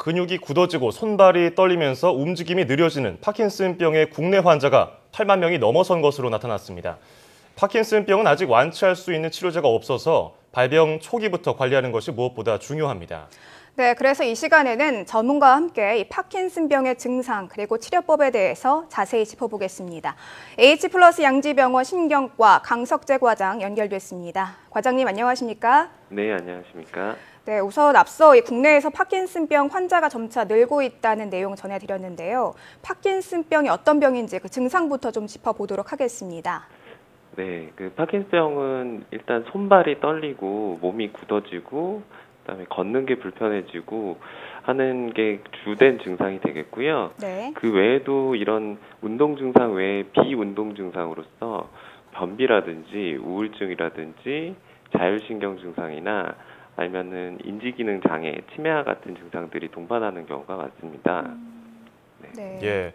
근육이 굳어지고 손발이 떨리면서 움직임이 느려지는 파킨슨병의 국내 환자가 8만 명이 넘어선 것으로 나타났습니다. 파킨슨병은 아직 완치할 수 있는 치료제가 없어서 발병 초기부터 관리하는 것이 무엇보다 중요합니다. 네, 그래서 이 시간에는 전문가와 함께 이 파킨슨병의 증상 그리고 치료법에 대해서 자세히 짚어보겠습니다. H플러스 양지병원 신경과 강석재 과장 연결됐습니다. 과장님 안녕하십니까? 네, 안녕하십니까? 네, 우선 앞서 이 국내에서 파킨슨병 환자가 점차 늘고 있다는 내용 전해드렸는데요. 파킨슨병이 어떤 병인지 그 증상부터 좀 짚어보도록 하겠습니다. 네, 그 파킨슨병은 일단 손발이 떨리고 몸이 굳어지고 그다음에 걷는 게 불편해지고 하는 게 주된 증상이 되겠고요. 네. 그 외에도 이런 운동 증상 외에 비운동 증상으로서 변비라든지 우울증이라든지 자율신경 증상이나 아니면은 인지기능 장애, 치매와 같은 증상들이 동반하는 경우가 많습니다. 네. 예.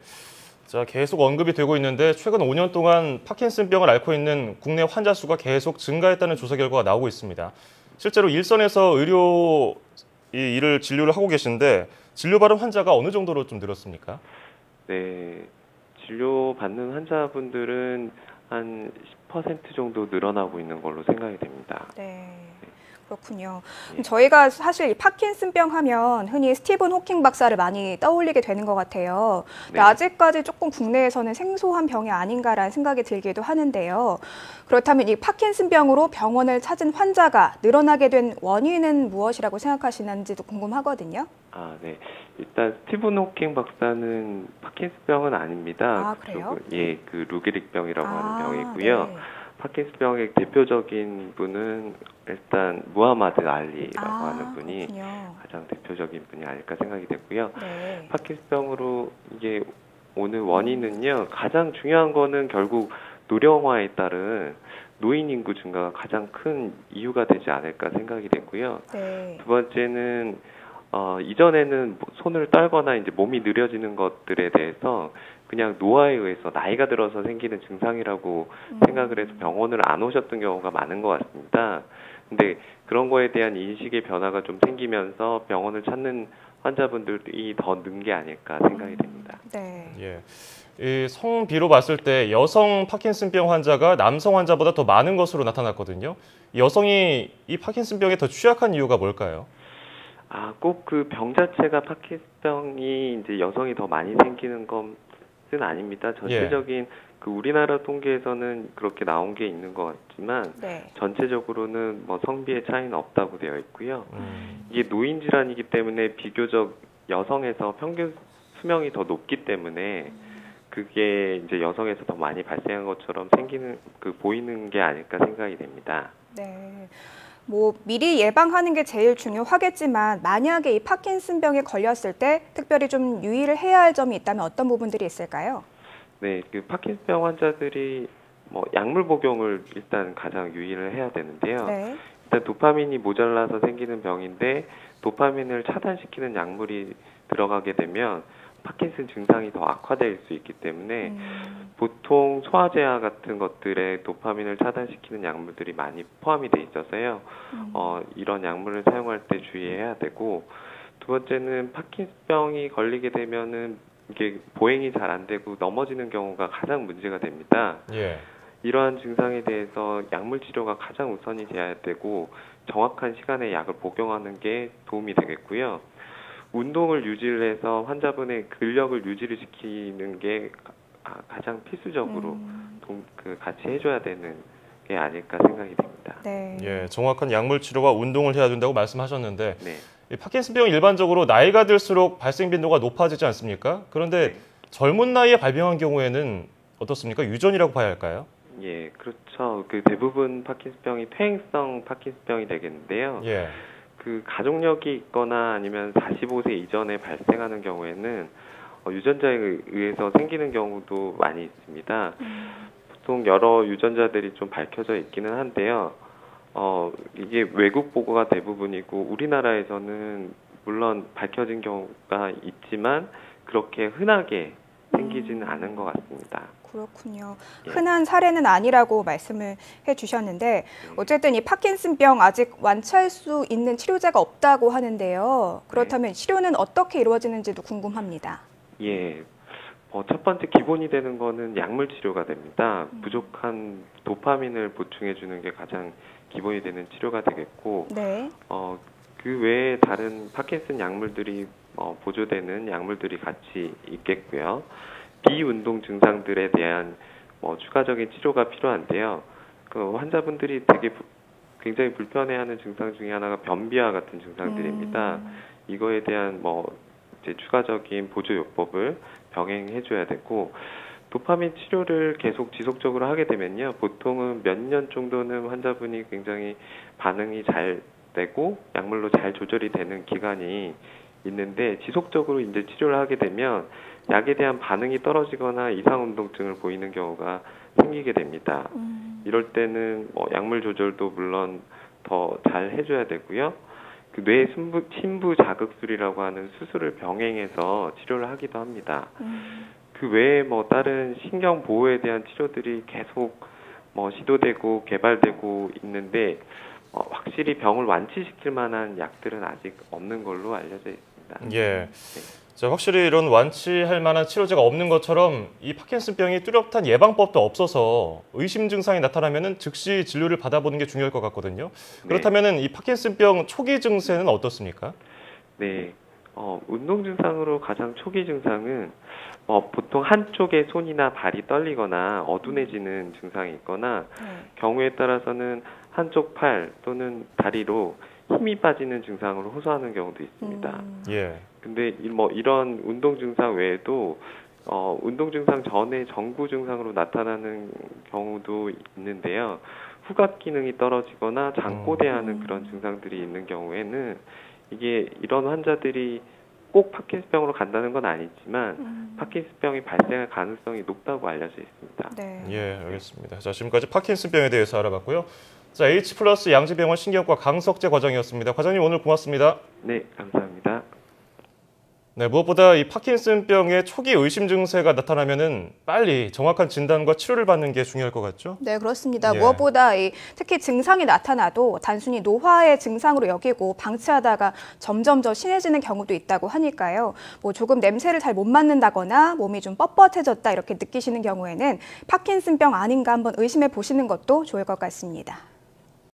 자, 계속 언급이 되고 있는데 최근 5년 동안 파킨슨병을 앓고 있는 국내 환자 수가 계속 증가했다는 조사 결과가 나오고 있습니다. 실제로 일선에서 일을 진료를 하고 계신데 진료받은 환자가 어느 정도로 좀 늘었습니까? 네, 진료받는 환자분들은 한 10% 정도 늘어나고 있는 걸로 생각이 됩니다. 네. 그렇군요. 예. 저희가 사실 이 파킨슨병 하면 흔히 스티븐 호킹 박사를 많이 떠올리게 되는 것 같아요. 근데 네. 아직까지 조금 국내에서는 생소한 병이 아닌가라는 생각이 들기도 하는데요. 그렇다면 이 파킨슨병으로 병원을 찾은 환자가 늘어나게 된 원인은 무엇이라고 생각하시는지도 궁금하거든요. 네. 일단 스티븐 호킹 박사는 파킨슨병은 아닙니다. 아, 그래요? 예, 그 루게릭병이라고 하는 병이고요. 네. 파킨슨병의 대표적인 분은 일단 무하마드 알리라고 하는 분이 그렇군요. 가장 대표적인 분이 아닐까 생각이 되고요. 네. 파킨슨병으로 이게 오는 원인은요, 가장 중요한 거는 결국 노령화에 따른 노인 인구 증가가 가장 큰 이유가 되지 않을까 생각이 되고요. 네. 두 번째는 이전에는 손을 떨거나 이제 몸이 느려지는 것들에 대해서 그냥 노화에 의해서 나이가 들어서 생기는 증상이라고 생각을 해서 병원을 안 오셨던 경우가 많은 것 같습니다. 근데 그런 거에 대한 인식의 변화가 좀 생기면서 병원을 찾는 환자분들이 더 는 게 아닐까 생각이 됩니다. 네. 예. 이 성비로 봤을 때 여성 파킨슨병 환자가 남성 환자보다 더 많은 것으로 나타났거든요. 여성이 이 파킨슨병에 더 취약한 이유가 뭘까요? 꼭 그 병 자체가 파킨슨병이 이제 여성이 더 많이 생기는 것은 아닙니다. 전체적인 그 우리나라 통계에서는 그렇게 나온 게 있는 것 같지만 네. 전체적으로는 뭐 성비의 차이는 없다고 되어 있고요. 이게 노인 질환이기 때문에 비교적 여성에서 평균 수명이 더 높기 때문에 그게 이제 여성에서 더 많이 발생한 것처럼 보이는 게 아닐까 생각이 됩니다. 네. 미리 예방하는 게 제일 중요하겠지만 만약에 이 파킨슨병에 걸렸을 때 특별히 좀 유의를 해야 할 점이 있다면 어떤 부분들이 있을까요? 네, 그 파킨슨병 환자들이 약물 복용을 일단 가장 유의를 해야 되는데요. 네. 일단 도파민이 모자라서 생기는 병인데 도파민을 차단시키는 약물이 들어가게 되면 파킨슨 증상이 더 악화될 수 있기 때문에 보통 소화제와 같은 것들에 도파민을 차단시키는 약물들이 많이 포함이 돼 있어서요. 이런 약물을 사용할 때 주의해야 되고, 두 번째는 파킨슨병이 걸리게 되면은 이게 보행이 잘 안 되고 넘어지는 경우가 가장 문제가 됩니다. 예. 이러한 증상에 대해서 약물 치료가 가장 우선이 돼야 되고 정확한 시간에 약을 복용하는 게 도움이 되겠고요. 운동을 유지를 해서 환자분의 근력을 유지를 시키는 게 가장 필수적으로 같이 해줘야 되는 게 아닐까 생각이 됩니다. 네. 예, 정확한 약물 치료와 운동을 해야 된다고 말씀하셨는데 네. 이 파킨슨병은 일반적으로 나이가 들수록 발생 빈도가 높아지지 않습니까? 그런데 네. 젊은 나이에 발병한 경우에는 어떻습니까? 유전이라고 봐야 할까요? 예, 그렇죠. 그 대부분 파킨슨병이 퇴행성 파킨슨병이 되겠는데요. 예. 그 가족력이 있거나 아니면 45세 이전에 발생하는 경우에는 유전자에 의해서 생기는 경우도 많이 있습니다. 보통 여러 유전자들이 좀 밝혀져 있기는 한데요. 이게 외국 보고가 대부분이고 우리나라에서는 물론 밝혀진 경우가 있지만 그렇게 흔하게 생기지는 않은 것 같습니다. 그렇군요. 예. 흔한 사례는 아니라고 말씀을 해주셨는데 어쨌든 이 파킨슨병 아직 완치할 수 있는 치료제가 없다고 하는데요. 그렇다면 치료는 어떻게 이루어지는지도 궁금합니다. 예. 첫 번째 기본이 되는 거는 약물 치료가 됩니다. 부족한 도파민을 보충해 주는 게 가장 기본이 되는 치료가 되겠고, 네. 그 외에 다른 파킨슨 약물들이 보조되는 약물들이 같이 있겠고요. 비운동 증상들에 대한 추가적인 치료가 필요한데요. 그 환자분들이 굉장히 불편해하는 증상 중에 하나가 변비와 같은 증상들입니다. 이거에 대한 이제 추가적인 보조요법을 병행해줘야 되고, 도파민 치료를 계속 지속적으로 하게 되면요, 보통은 몇 년 정도는 환자분이 굉장히 반응이 잘 되고 약물로 잘 조절이 되는 기간이 있는데, 지속적으로 이제 치료를 하게 되면 약에 대한 반응이 떨어지거나 이상 운동증을 보이는 경우가 생기게 됩니다. 이럴 때는 약물 조절도 물론 더 잘 해줘야 되고요. 그 뇌 심부 자극술이라고 하는 수술을 병행해서 치료를 하기도 합니다. 그 외에 다른 신경 보호에 대한 치료들이 계속 시도되고 개발되고 있는데, 확실히 병을 완치시킬 만한 약들은 아직 없는 걸로 알려져 있습니다. 예. 네. 자, 확실히 이런 완치할 만한 치료제가 없는 것처럼 이 파킨슨병이 뚜렷한 예방법도 없어서 의심 증상이 나타나면은 즉시 진료를 받아보는 게 중요할 것 같거든요. 그렇다면은 이 파킨슨병 초기 증세는 어떻습니까? 네. 운동 증상으로 가장 초기 증상은 보통 한쪽의 손이나 발이 떨리거나 어둔해지는 증상이 있거나, 경우에 따라서는 한쪽 팔 또는 다리로 힘이 빠지는 증상으로 호소하는 경우도 있습니다. 예. 근데 이런 운동 증상 외에도 운동 증상 전에 정구 증상으로 나타나는 경우도 있는데요. 후각 기능이 떨어지거나 잠꼬대하는 그런 증상들이 있는 경우에는 이런 환자들이 꼭 파킨슨병으로 간다는 건 아니지만 파킨슨병이 발생할 가능성이 높다고 알려져 있습니다. 네. 예, 알겠습니다. 자, 지금까지 파킨슨병에 대해서 알아봤고요. 자, H+ 양지병원 신경과 강석재 과장이었습니다. 과장님, 오늘 고맙습니다. 네, 감사합니다. 네, 무엇보다 이 파킨슨병의 초기 의심 증세가 나타나면은 빨리 정확한 진단과 치료를 받는 게 중요할 것 같죠? 네, 그렇습니다. 예. 무엇보다 특히 증상이 나타나도 단순히 노화의 증상으로 여기고 방치하다가 점점 더 심해지는 경우도 있다고 하니까요. 조금 냄새를 잘 못 맡는다거나 몸이 좀 뻣뻣해졌다 이렇게 느끼시는 경우에는 파킨슨병 아닌가 한번 의심해 보시는 것도 좋을 것 같습니다.